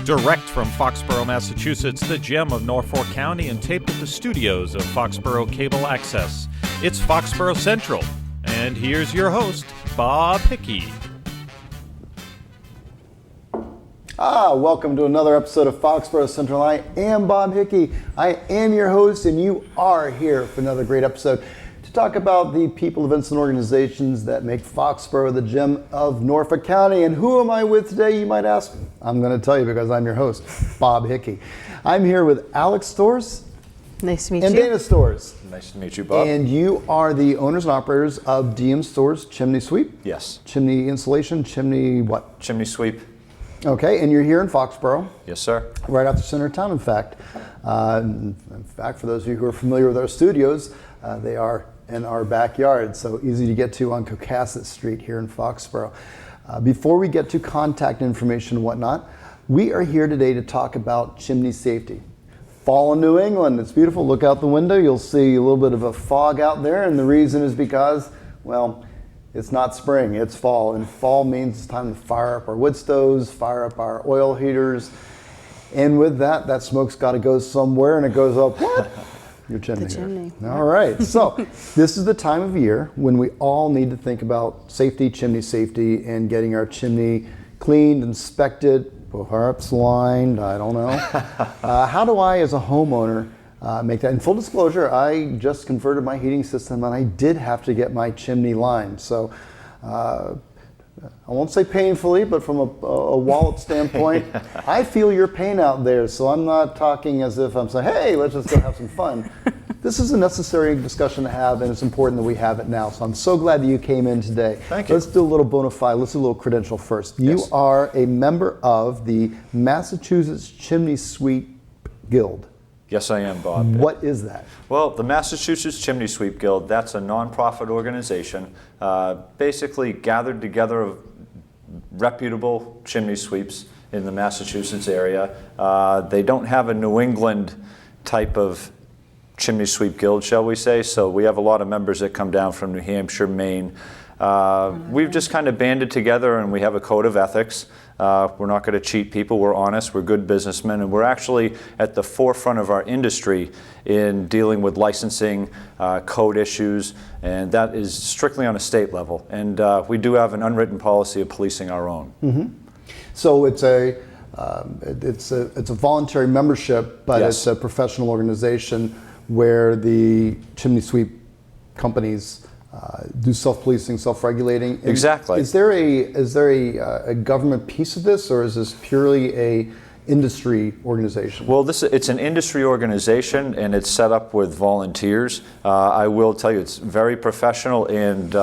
Direct from Foxborough, Massachusetts, the gem of Norfolk County, and taped at the studios of Foxborough Cable Access. It's Foxborough Central, and here's your host, Bob Hickey. Welcome to another episode of Foxborough Central. I am Bob Hickey. I am your host, and you are here for another great episode to talk about the people, events, and organizations that make Foxborough the gem of Norfolk County. And who am I with today, you might ask? I'm going to tell you because I'm your host, Bob Hickey. I'm here with Alex Stores. Nice to meet and you. And Dana Stores. Nice to meet you, Bob. And you are the owners and operators of DM Stores Chimney Sweep? Yes. Chimney Insulation, Chimney what? Chimney Sweep. Okay, and you're here in Foxborough. Yes, sir. Right out the center of town, in fact. For those of you who are familiar with our studios, they are in our backyard, so easy to get to on Cocasset Street here in Foxborough. Before we get to contact information and whatnot, we are here today to talk about chimney safety. Fall in New England, it's beautiful. Look out the window, you'll see a little bit of a fog out there, and the reason is because, well, it's not spring, it's fall, and fall means it's time to fire up our wood stoves, fire up our oil heaters, and with that, that smoke's got to go somewhere, and it goes up, what? Your chimney. The chimney. All right, so this is the time of year when we all need to think about safety, chimney safety, and getting our chimney cleaned, inspected, perhaps lined, I don't know. How do I, as a homeowner, make that? In full disclosure, I just converted my heating system and I did have to get my chimney lined. So I won't say painfully, but from a wallet standpoint, I feel your pain out there. So I'm not talking as if I'm saying, hey, let's just go have some fun. This is a necessary discussion to have, and it's important that we have it now. So I'm so glad that you came in today. Thank you. Let's do a little bona fide, let's do a little credential first. You Yes. are a member of the Massachusetts Chimney Sweep Guild. Yes, I am, Bob. What is that? Well, the Massachusetts Chimney Sweep Guild, that's a nonprofit organization, basically gathered together of reputable chimney sweeps in the Massachusetts area. They don't have a New England type of chimney sweep guild, shall we say, so we have a lot of members that come down from New Hampshire, Maine. We've just kind of banded together and we have a code of ethics. We're not going to cheat people, we're honest, we're good businessmen, and we're actually at the forefront of our industry in dealing with licensing, code issues, and that is strictly on a state level. And we do have an unwritten policy of policing our own. Mm-hmm. So it's a voluntary membership, but Yes. it's a professional organization where the chimney sweep companies do self-policing, self-regulating. Exactly. Is there a government piece of this, or is this purely a industry organization? Well, it's an industry organization, and it's set up with volunteers. I will tell you, it's very professional, and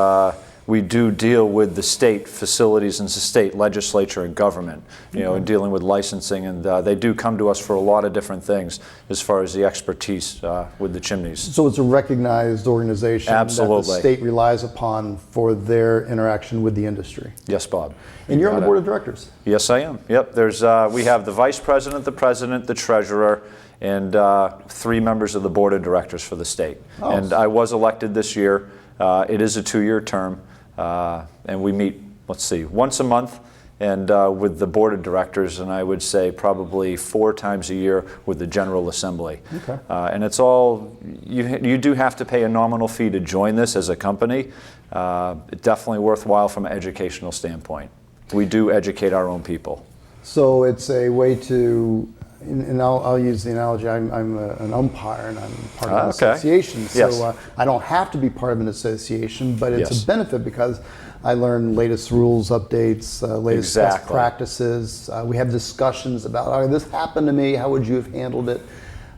we do deal with the state facilities and the state legislature and government, in dealing with licensing, and they do come to us for a lot of different things as far as the expertise with the chimneys. So it's a recognized organization Absolutely. that the state relies upon for their interaction with the industry. Yes, Bob. And you're on the got board it. of directors. Yes, I am. Yep. We have the vice president, the president, the treasurer, and 3 members of the board of directors for the state. Oh. And I was elected this year. It is a 2-year term. And we meet, once a month, and with the board of directors, and I would say probably 4 times a year with the General Assembly. Okay. And it's all, you do have to pay a nominal fee to join this as a company. It's definitely worthwhile from an educational standpoint. We do educate our own people. So it's a way to, and I'll use the analogy, I'm an umpire and I'm part of an Okay. association. So Yes. I don't have to be part of an association, but it's Yes. a benefit because I learn latest rules, updates, latest best Exactly. practices. We have discussions about, this happened to me, how would you have handled it?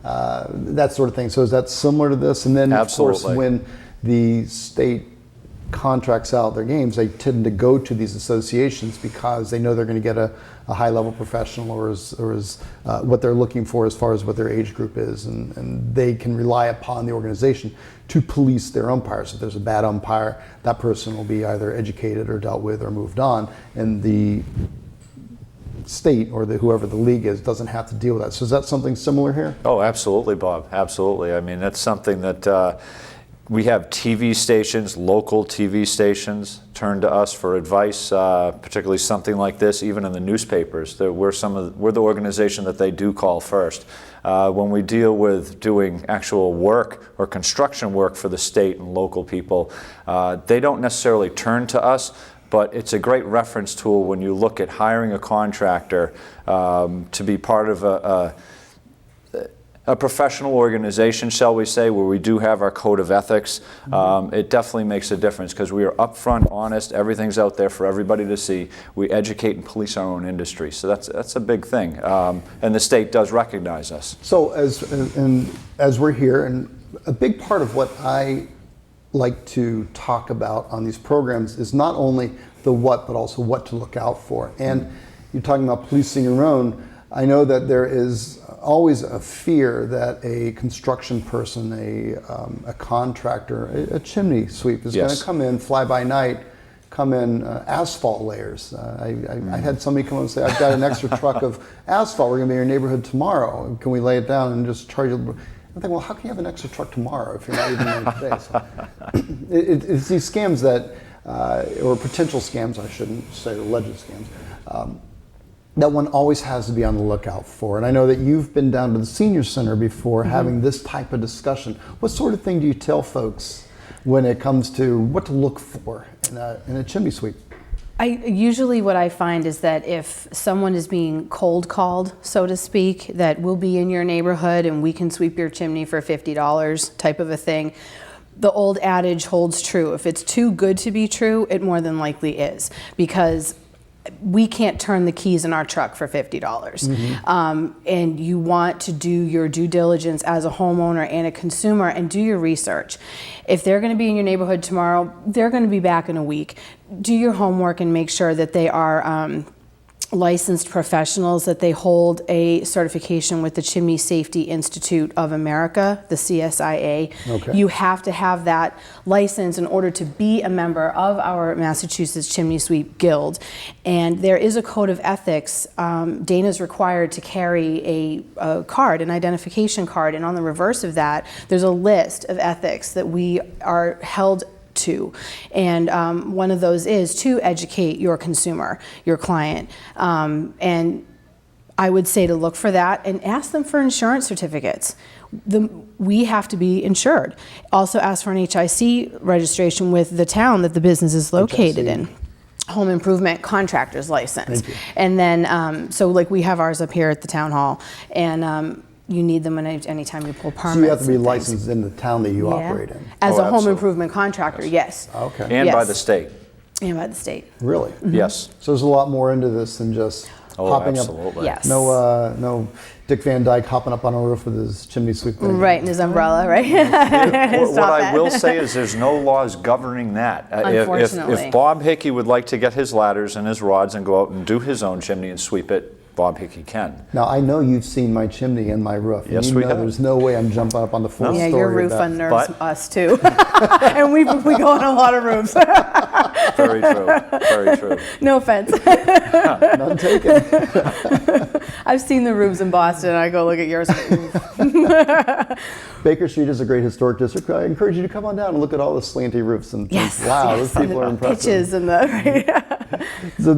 That sort of thing. So is that similar to this? And then Absolutely. of course when the state contracts out their games, they tend to go to these associations because they know they're going to get a high-level professional or is what they're looking for as far as what their age group is, and they can rely upon the organization to police their umpires. If there's a bad umpire, that person will be either educated or dealt with or moved on, and the state or whoever the league is doesn't have to deal with that. So is that something similar here? Oh, absolutely, Bob. Absolutely. I mean, that's something that We have TV stations, local TV stations, turn to us for advice, particularly something like this, even in the newspapers. We're the organization that they do call first. When we deal with doing actual work or construction work for the state and local people, they don't necessarily turn to us, but it's a great reference tool when you look at hiring a contractor to be part of a professional organization, shall we say, where we do have our code of ethics. It definitely makes a difference because we are upfront, honest, everything's out there for everybody to see. We educate and police our own industry, so that's a big thing. And the state does recognize us. So as we're here, and a big part of what I like to talk about on these programs is not only the what, but also what to look out for. And you're talking about policing your own. I know that there is always a fear that a construction person, a contractor, a chimney sweep is going to come in, fly by night, come in asphalt layers. I had somebody come and say, I've got an extra truck of asphalt, we're going to be in your neighborhood tomorrow. Can we lay it down and just charge you? I think, well, how can you have an extra truck tomorrow if you're not even there today? So it's these scams that, or potential scams, I shouldn't say alleged scams, that one always has to be on the lookout for. And I know that you've been down to the senior center before having this type of discussion. What sort of thing do you tell folks when it comes to what to look for in a chimney sweep? Usually what I find is that if someone is being cold called, so to speak, that we'll be in your neighborhood and we can sweep your chimney for $50 type of a thing, the old adage holds true. If it's too good to be true, it more than likely is, because we can't turn the keys in our truck for $50. And you want to do your due diligence as a homeowner and a consumer and do your research. If they're going to be in your neighborhood tomorrow, they're going to be back in a week. Do your homework and make sure that they are licensed professionals, that they hold a certification with the Chimney Safety Institute of America, the CSIA. Okay. You have to have that license in order to be a member of our Massachusetts Chimney Sweep Guild. And there is a code of ethics. Dana's required to carry a card, an identification card, and on the reverse of that, there's a list of ethics that we are held to. And one of those is to educate your consumer, your client. And I would say to look for that and ask them for insurance certificates. We have to be insured. Also ask for an HIC registration with the town that the business is located in. Home improvement contractor's license. And then, so like we have ours up here at the town hall, and you need them anytime you pull permits. So you have to be licensed in the town that you operate in. As a home improvement contractor, yes. Okay. And by the state. And by the state. Really? Yes. So there's a lot more into this than just hopping absolutely. up. Yes. No Dick Van Dyke hopping up on a roof with his chimney sweep thing. Right, and his umbrella, right? What I will say is there's no laws governing that. Unfortunately. If Bob Hickey would like to get his ladders and his rods and go out and do his own chimney and sweep it, Bob Hickey can. Now, I know you've seen my chimney and my roof. Yes, you we know have. There's no way I'm jumping up on the fourth story. Yeah, your of roof that. unnerves us too. And we go on a lot of roofs. Very true. Very true. No offense. None taken. I've seen the roofs in Boston. I go look at yours. Baker Street is a great historic district. I encourage you to come on down and look at all the slanty roofs and think, wow, those people are impressive. Pitches and the So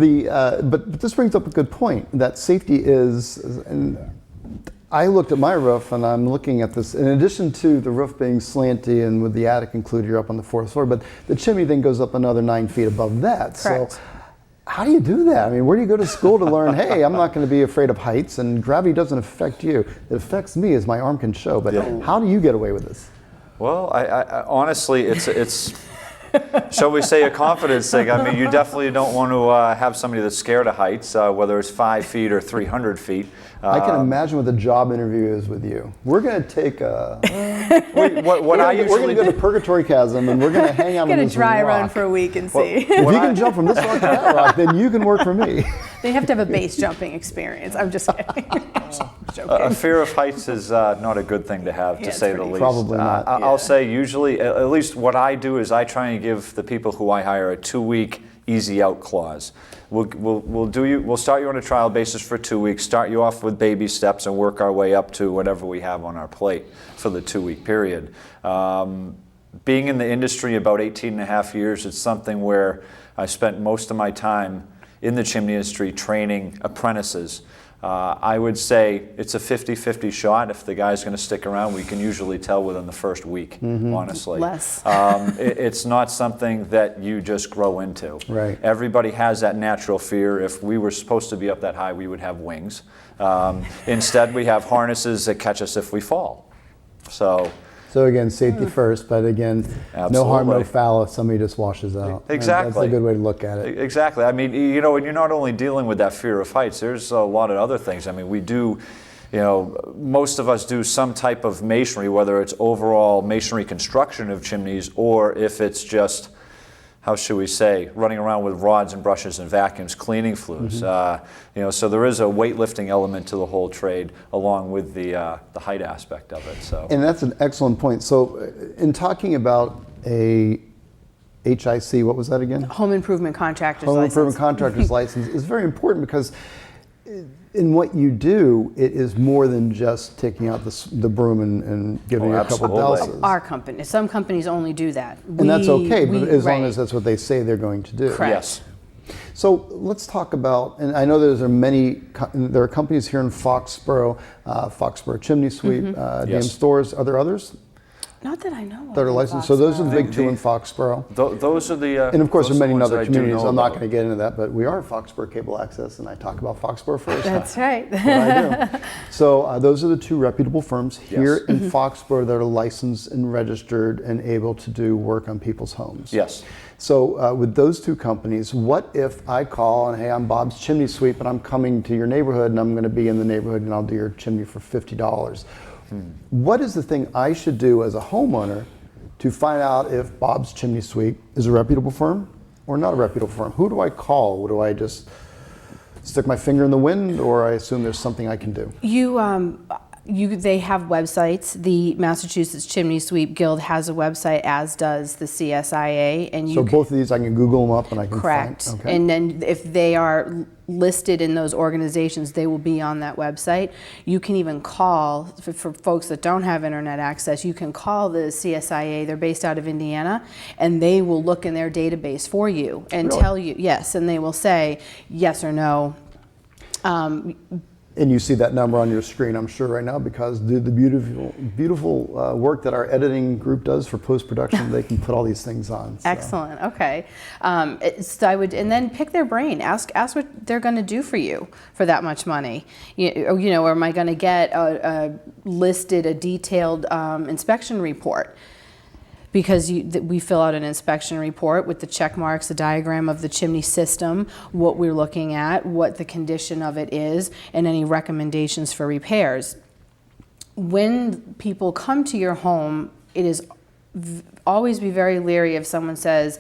but this brings up a good point, that safety is, and I looked at my roof and I'm looking at this, in addition to the roof being slanty and with the attic included, you're up on the fourth floor, but the chimney then goes up another 9 feet above that. Correct. So how do you do that? I mean, where do you go to school to learn, hey, I'm not going to be afraid of heights and gravity doesn't affect you. It affects me, as my arm can show, but how do you get away with this? Well, I honestly, it's shall we say, a confidence thing. I mean, you definitely don't want to have somebody that's scared of heights, whether it's 5 feet or 300 feet. I can imagine what the job interview is with you. We're going to take a... we're going to go to Purgatory Chasm and we're going to hang out on this rock. Dry run for a week and see. If you can jump from this rock to that rock, then you can work for me. They have to have a base jumping experience. I'm just kidding. A fear of heights is not a good thing to have, to say the least. Probably not. I'll say usually, at least what I do is I try and give the people who I hire a 2-week easy out clause. We'll start you on a trial basis for 2 weeks, start you off with baby steps and work our way up to whatever we have on our plate for the 2-week period. being in the industry about 18 and a half years, it's something where I spent most of my time in the chimney industry training apprentices. I would say it's a 50-50 shot. If the guy's going to stick around, we can usually tell within the first week, honestly. Less. It's not something that you just grow into. Right. Everybody has that natural fear. If we were supposed to be up that high, we would have wings. Instead, we have harnesses that catch us if we fall. So again, safety first, but again, no harm, no foul if somebody just washes out. Exactly. That's a good way to look at it. Exactly. I mean, you know, and you're not only dealing with that fear of heights, there's a lot of other things. I mean, we do, you know, most of us do some type of masonry, whether it's overall masonry construction of chimneys or if it's just, how should we say, running around with rods and brushes and vacuums, cleaning flues. You know, so there is a weightlifting element to the whole trade, along with the height aspect of it. So. And that's an excellent point. So, in talking about a HIC, what was that again? Home improvement contractor's Home license. improvement contractor's license is very important because in what you do, it is more than just taking out the broom and giving you a couple absolutely. douses. Our company. Some companies only do that. And that's okay, but as long right. as that's what they say they're going to do. Correct. Yes. So let's talk about, and I know there are companies here in Foxborough, Foxborough Chimney Sweep, DM Yes. Stores. Are there others Not that I know of. that are in licensed? So those are the Foxborough. big two in Foxborough. Those are the. And of course, there are many ones other that I do communities. know I'm not about. going to get into that, but we are Foxborough Cable Access, and I talk about Foxborough first. That's right. What I do. So those are the two reputable firms here Yes. in Foxborough that are licensed and registered and able to do work on people's homes. Yes. So with those two companies, what if I call and, hey, I'm Bob's Chimney Sweep and I'm coming to your neighborhood and I'm going to be in the neighborhood and I'll do your chimney for $50. What is the thing I should do as a homeowner to find out if Bob's Chimney Sweep is a reputable firm or not a reputable firm? Who do I call? Do I just stick my finger in the wind, or I assume there's something I can do? They have websites. The Massachusetts Chimney Sweep Guild has a website, as does the CSIA, and So both of these, I can Google them up and I can correct. find. Okay. And then if they are listed in those organizations, they will be on that website. You can even call, for folks that don't have internet access, you can call the CSIA. They're based out of Indiana, and they will look in their database for you and Really? tell you, yes, and they will say yes or no. And you see that number on your screen, I'm sure, right now, because the beautiful work that our editing group does for post-production, they can put all these things on. So. Excellent. Okay. So I would, and then pick their brain. Ask what they're going to do for you for that much money. You know, or am I going to get a detailed inspection report? Because we fill out an inspection report with the check marks, the diagram of the chimney system, what we're looking at, what the condition of it is, and any recommendations for repairs. When people come to your home, it is always be very leery if someone says,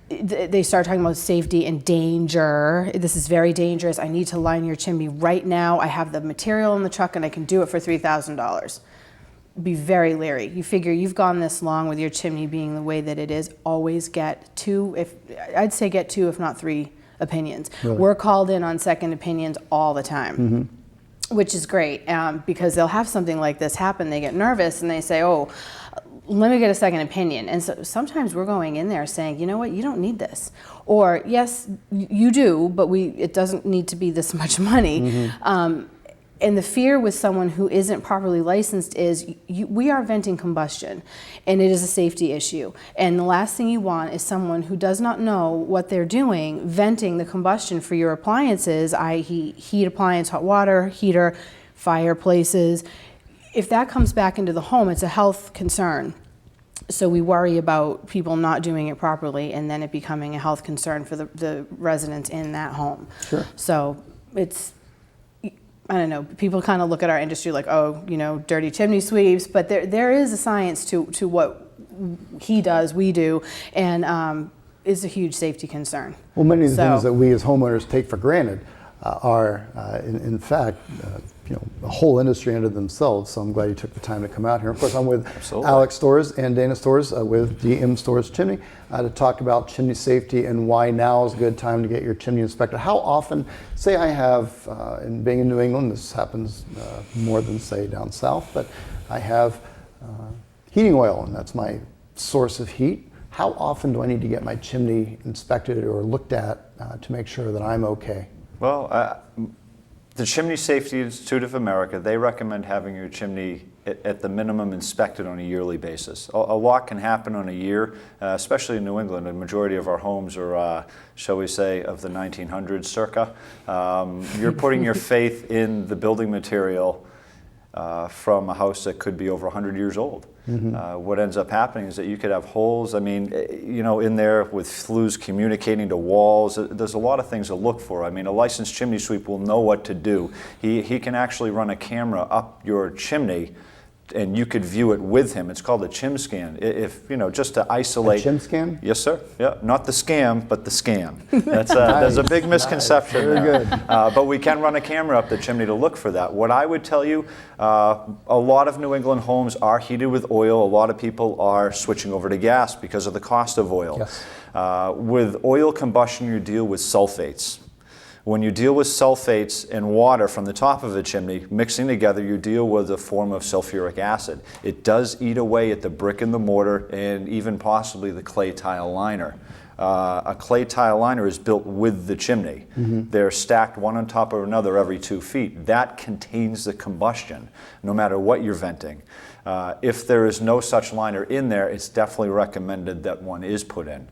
they start talking about safety and danger. This is very dangerous. I need to line your chimney right now. I have the material in the truck and I can do it for $3,000. Be very leery. You figure you've gone this long with your chimney being the way that it is, always get two, if not three opinions. Really? We're called in on second opinions all the time, which is great, because they'll have something like this happen, they get nervous and they say, oh, let me get a second opinion. And so sometimes we're going in there saying, you know what, you don't need this. Or yes, you do, but it doesn't need to be this much money. And the fear with someone who isn't properly licensed is we are venting combustion, and it is a safety issue. And the last thing you want is someone who does not know what they're doing venting the combustion for your appliances, i.e. heat appliance, hot water, heater, fireplaces. If that comes back into the home, it's a health concern. So we worry about people not doing it properly and then it becoming a health concern for the residents in that home. Sure. So it's, I don't know, people kind of look at our industry like, oh, you know, dirty chimney sweeps, but there is a science to what he does, we do, and is a huge safety concern. Well, many of the things that we as homeowners take for granted are, in fact, you know, a whole industry unto themselves. So I'm glad you took the time to come out here. Of course, I'm with Alex Stores and Dana Stores with DM Stores Chimney to talk about chimney safety and why now is a good time to get your chimney inspected. How often, say I have, in being in New England, this happens more than say down south, but I have heating oil, and that's my source of heat. How often do I need to get my chimney inspected or looked at to make sure that I'm okay? Well, the Chimney Safety Institute of America, they recommend having your chimney at the minimum inspected on a yearly basis. A lot can happen on a year, especially in New England. A majority of our homes are, shall we say, of the 1900s circa. You're putting your faith in the building material from a house that could be over 100 years old. What ends up happening is that you could have holes, I mean, in there with flues communicating to walls. There's a lot of things to look for. I mean, a licensed chimney sweep will know what to do. He can actually run a camera up your chimney and you could view it with him. It's called a chim scan. If just to isolate. A chim scan? Yes, sir. Yeah, not the scam, but the scam. That's there's a big misconception there. Good. But we can run a camera up the chimney to look for that. What I would tell you, a lot of New England homes are heated with oil. A lot of people are switching over to gas because of the cost of oil. Yes. With oil combustion, you deal with sulfates. When you deal with sulfates and water from the top of a chimney mixing together, you deal with a form of sulfuric acid. It does eat away at the brick and the mortar and even possibly the clay tile liner. A clay tile liner is built with the chimney. They're stacked one on top of another every 2 feet. That contains the combustion, no matter what you're venting. If there is no such liner in there, it's definitely recommended that one is put in.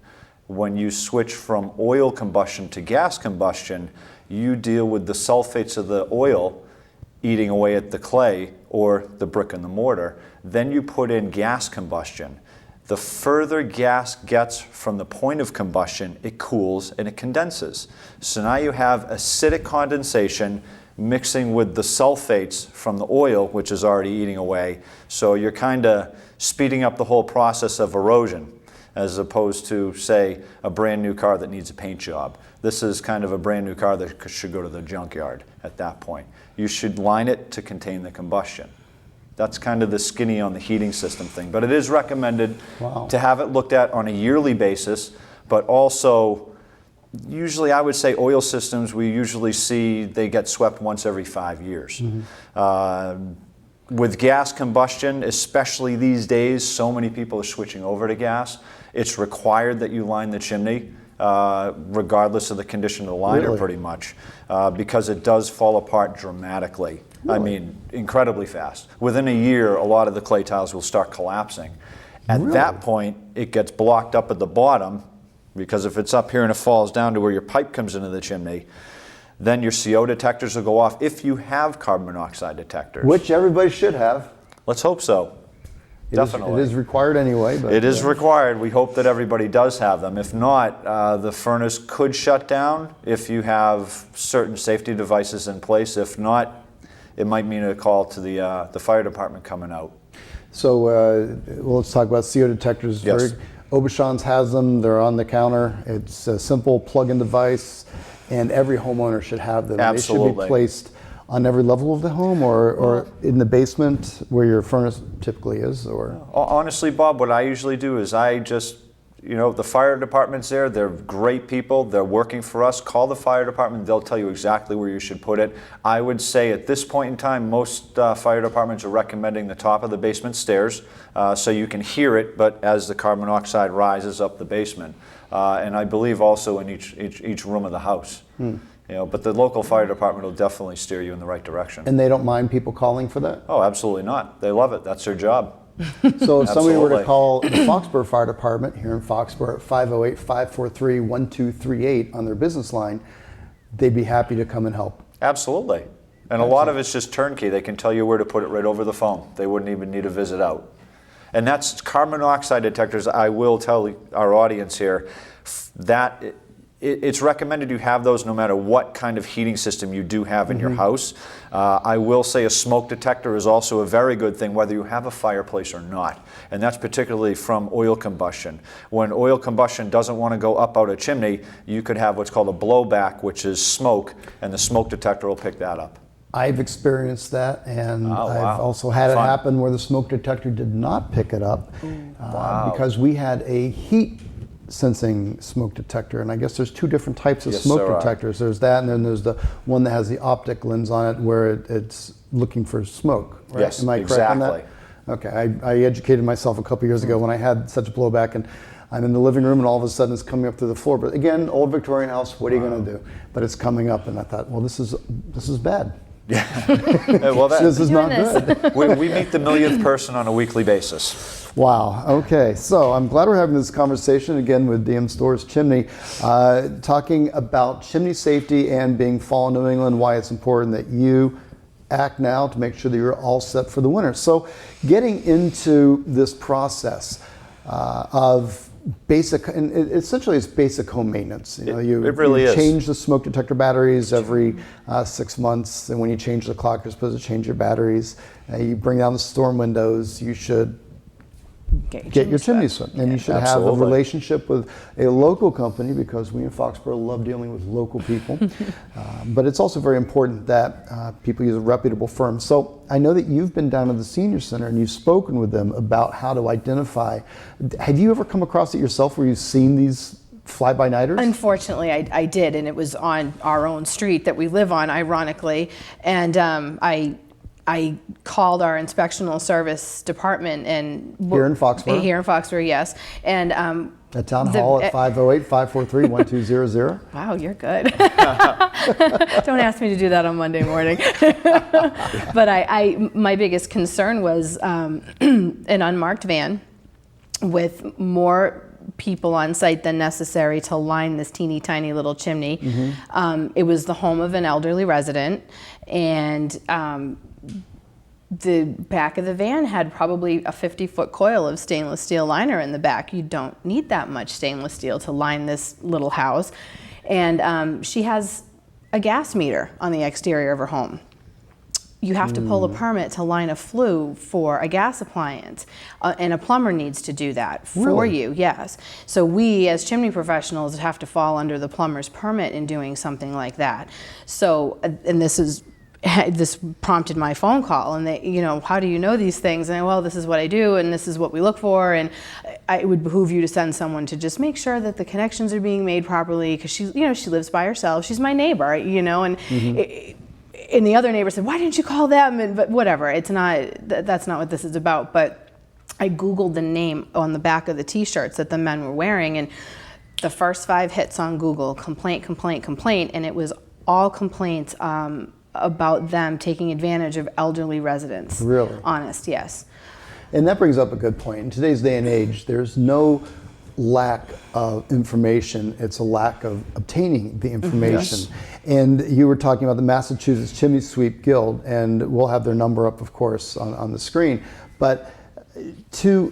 When you switch from oil combustion to gas combustion, you deal with the sulfates of the oil eating away at the clay or the brick and the mortar. Then you put in gas combustion. The further gas gets from the point of combustion, it cools and it condenses. So now you have acidic condensation mixing with the sulfates from the oil, which is already eating away. So you're kind of speeding up the whole process of erosion, as opposed to, say, a brand new car that needs a paint job. This is kind of a brand new car that should go to the junkyard at that point. You should line it to contain the combustion. That's kind of the skinny on the heating system thing. But it is recommended to have it looked at on a yearly basis, but also, usually I would say oil systems, we usually see they get swept once every 5 years. With gas combustion, especially these days, so many people are switching over to gas. It's required that you line the chimney, regardless of the condition of the liner, Really? pretty much, because it does fall apart dramatically. Really? I mean, incredibly fast. Within a year, a lot of the clay tiles will start collapsing. At Really? that point, it gets blocked up at the bottom, because if it's up here and it falls down to where your pipe comes into the chimney, then your CO detectors will go off if you have carbon monoxide detectors. Which everybody should have. Let's hope so. Definitely. It is required anyway. But It is required. We hope that everybody does have them. If not, the furnace could shut down if you have certain safety devices in place. If not, it might mean a call to the fire department coming out. So well, let's talk about CO detectors. Yes. Aubuchon's has them. They're on the counter. It's a simple plug-in device, and every homeowner should have them. Absolutely. They should be placed on every level of the home, or in the basement where your furnace typically is, or? Honestly, Bob, what I usually do is I just, the fire department's there. They're great people. They're working for us. Call the fire department. They'll tell you exactly where you should put it. I would say at this point in time, most fire departments are recommending the top of the basement stairs, so you can hear it, but as the carbon monoxide rises up the basement. And I believe also in each room of the house. But the local fire department will definitely steer you in the right direction. And they don't mind people calling for that? Oh, absolutely not. They love it. That's their job. So if somebody were to Absolutely. call the Foxborough Fire Department here in Foxborough at 508-543-1238 on their business line, they'd be happy to come and help. Absolutely. And a lot of it's just turnkey. They can tell you where to put it right over the phone. They wouldn't even need a visit out. And that's carbon monoxide detectors. I will tell our audience here that it's recommended you have those no matter what kind of heating system you do have in your house. I will say a smoke detector is also a very good thing whether you have a fireplace or not. And that's particularly from oil combustion. When oil combustion doesn't want to go up out a chimney, you could have what's called a blowback, which is smoke, and the smoke detector will pick that up. I've experienced that, and Oh, I've wow. also had it Fun. happen where the smoke detector did not pick it up because we had a heat sensing smoke detector, and I guess there's two different types of Yes, smoke there are. detectors. There's that, and then there's the one that has the optic lens on it where it's looking for smoke, right? Yes, Am I correct on that? exactly. Okay, I educated myself a couple years ago when I had such a blowback, and I'm in the living room and all of a sudden it's coming up through the floor. But again, old Victorian house, what are you going to do? But it's coming up, and I thought, well, this is bad. Yeah. Well, This is not good. we meet the millionth person on a weekly basis. Wow. Okay. So I'm glad we're having this conversation again with DM Stores Chimney, talking about chimney safety and being fall in New England, why it's important that you act now to make sure that you're all set for the winter. So getting into this process of basic, and essentially it's basic home maintenance. You know, it really is. Change the smoke detector batteries every 6 months, and when you change the clock, you're supposed to change your batteries. You bring down the storm windows, you should get your chimney swept, and you should have a relationship with a local company, because we in Foxborough love dealing with local people. But it's also very important that people use a reputable firm. So I know that you've been down to the senior center and you've spoken with them about how to identify. Have you ever come across it yourself where you've seen these fly-by-nighters? Unfortunately, I did, and it was on our own street that we live on, ironically, and I called our inspectional service department and here in Foxborough. Here in Foxborough, yes, and at Town Hall at 508-543-1200. Wow, you're good. Don't ask me to do that on Monday morning. But my biggest concern was an unmarked van with more people on site than necessary to line this teeny tiny little chimney. It was the home of an elderly resident, and the back of the van had probably a 50-foot coil of stainless steel liner in the back. You don't need that much stainless steel to line this little house. And she has a gas meter on the exterior of her home. You have to pull a permit to line a flue for a gas appliance, and a plumber needs to do that for you, yes. So we, as chimney professionals, have to fall under the plumber's permit in doing something like that. So, and this prompted my phone call, and they, you know, how do you know these things? And well, this is what I do, and this is what we look for, and it would behoove you to send someone to just make sure that the connections are being made properly, because she's, you know, she lives by herself, she's my neighbor, you know, and and the other neighbor said, why didn't you call them? And but whatever, it's not, that's not what this is about. But I Googled the name on the back of the t-shirts that the men were wearing, and the first 5 hits on Google, complaint, complaint, complaint, and it was all complaints about them taking advantage of elderly residents. Really? Honest, yes. And that brings up a good point. In today's day and age, there's no lack of information, it's a lack of obtaining the information. Yes. And you were talking about the Massachusetts Chimney Sweep Guild, and we'll have their number up, of course, on the screen. But to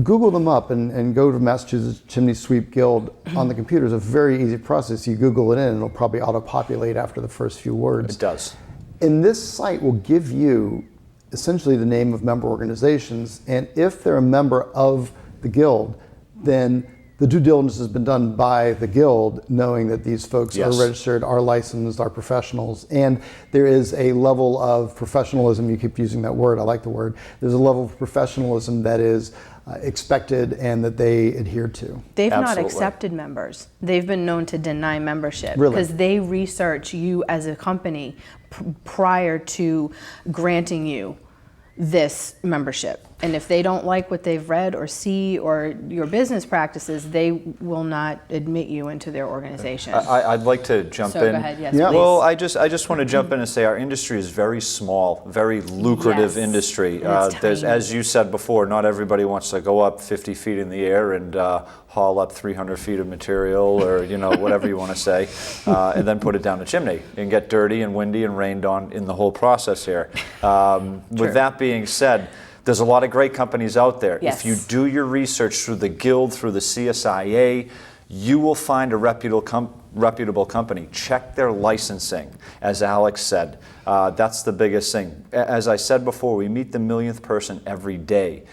Google them up and go to Massachusetts Chimney Sweep Guild on the computer is a very easy process. You Google it in, and it'll probably auto-populate after the first few words. It does. And this site will give you essentially the name of member organizations, and if they're a member of the guild, then the due diligence has been done by the guild, knowing that these folks are registered, are licensed, are professionals, and there is a level of professionalism. You keep using that word, I like the word. There's a level of professionalism that is expected and that they adhere to. They've not accepted members. They've been known to deny membership because they research you as a company prior to granting you this membership. And if they don't like what they've read or see or your business practices, they will not admit you into their organization. I'd like to jump in. Go ahead, yes, please. Well, I just want to jump in and say our industry is very small, very lucrative industry. There's, as you said before, not everybody wants to go up 50 feet in the air and haul up 300 feet of material, or whatever you want to say, and then put it down the chimney and get dirty and windy and rained on in the whole process here. With that being said, there's a lot of great companies out there. Yes. If you do your research through the Guild, through the CSIA, you will find a reputable company. Check their licensing, as Alex said. That's the biggest thing. As I said before, we meet the millionth person every day.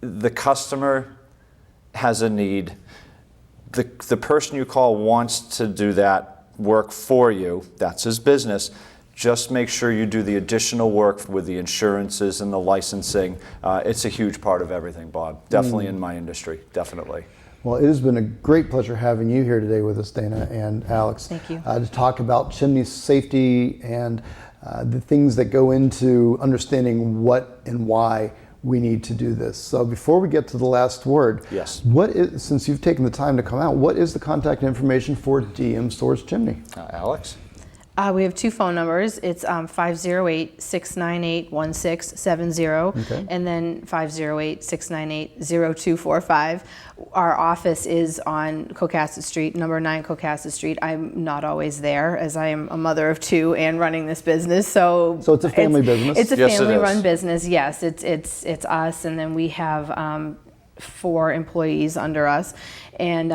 The customer has a need. The person you call wants to do that work for you. That's his business. Just make sure you do the additional work with the insurances and the licensing. It's a huge part of everything, Bob. Definitely in my industry, definitely. Well, it has been a great pleasure having you here today with us, Dana and Alex. Thank you. To talk about chimney safety and the things that go into understanding what and why we need to do this. So before we get to the last word, Yes. Since you've taken the time to come out, what is the contact information for DM Storage Chimney? Alex? We have 2 phone numbers. It's 508-698-1670 Okay. and then 508-698-0245. Our office is on Cocasset Street, number 9 Cocasset Street. I'm not always there as I am a mother of 2 and running this business. So it's a family business? It's a Yes, it family-run is. business. Yes, it's us, and then we have 4 employees under us, and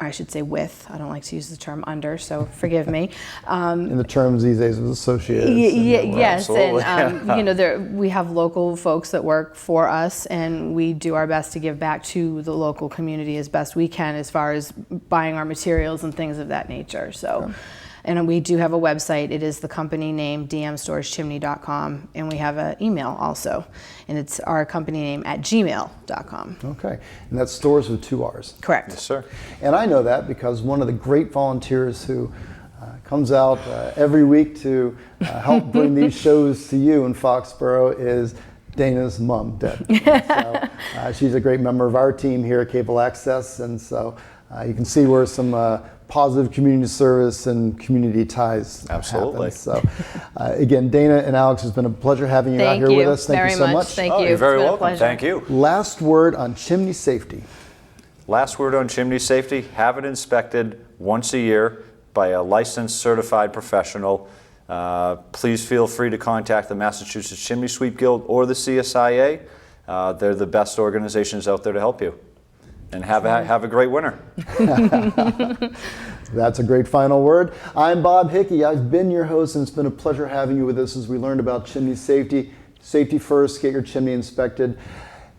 I should say with. I don't like to use the term under, so forgive me. In the terms these days of associates. Yes, Absolutely. and we have local folks that work for us, and we do our best to give back to the local community as best we can, as far as buying our materials and things of that nature. So. And we do have a website. It is the company name, dmstoragechimney.com, and we have an email also, and it's our company name at gmail.com. Okay, and that's stores with 2 R's. Correct. Yes, sir. And I know that because one of the great volunteers who comes out every week to help bring these shows to you in Foxborough is Dana's mom, Deb. So, she's a great member of our team here at Cable Access, and so you can see where some positive community service and community ties Absolutely. happen. So again, Dana and Alex, it's been a pleasure having you out here with us. Thank you so much. Thank Oh, you. you're very It's been a welcome. pleasure. Thank you. Last word on chimney safety. Last word on chimney safety, have it inspected once a year by a licensed certified professional. Please feel free to contact the Massachusetts Chimney Sweep Guild or the CSIA. They're the best organizations out there to help you. And have a great winter. That's a great final word. I'm Bob Hickey. I've been your host, and it's been a pleasure having you with us as we learned about chimney safety. Safety first, get your chimney inspected.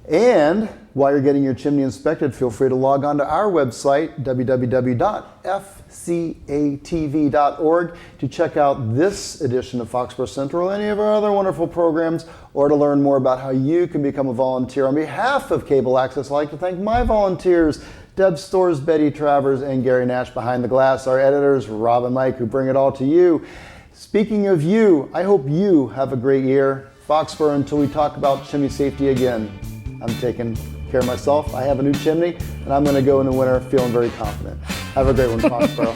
And while you're getting your chimney inspected, feel free to log on to our website, www.fcatv.org, to check out this edition of Foxborough Central, any of our other wonderful programs, or to learn more about how you can become a volunteer. On behalf of Cable Access, I'd like to thank my volunteers, Deb Storrs, Betty Travers, and Gary Nash behind the glass, our editors, Rob and Mike, who bring it all to you. Speaking of you, I hope you have a great year. Foxborough, until we talk about chimney safety again. I'm taking care of myself. I have a new chimney, and I'm going to go in the winter feeling very confident. Have a great one, Foxborough.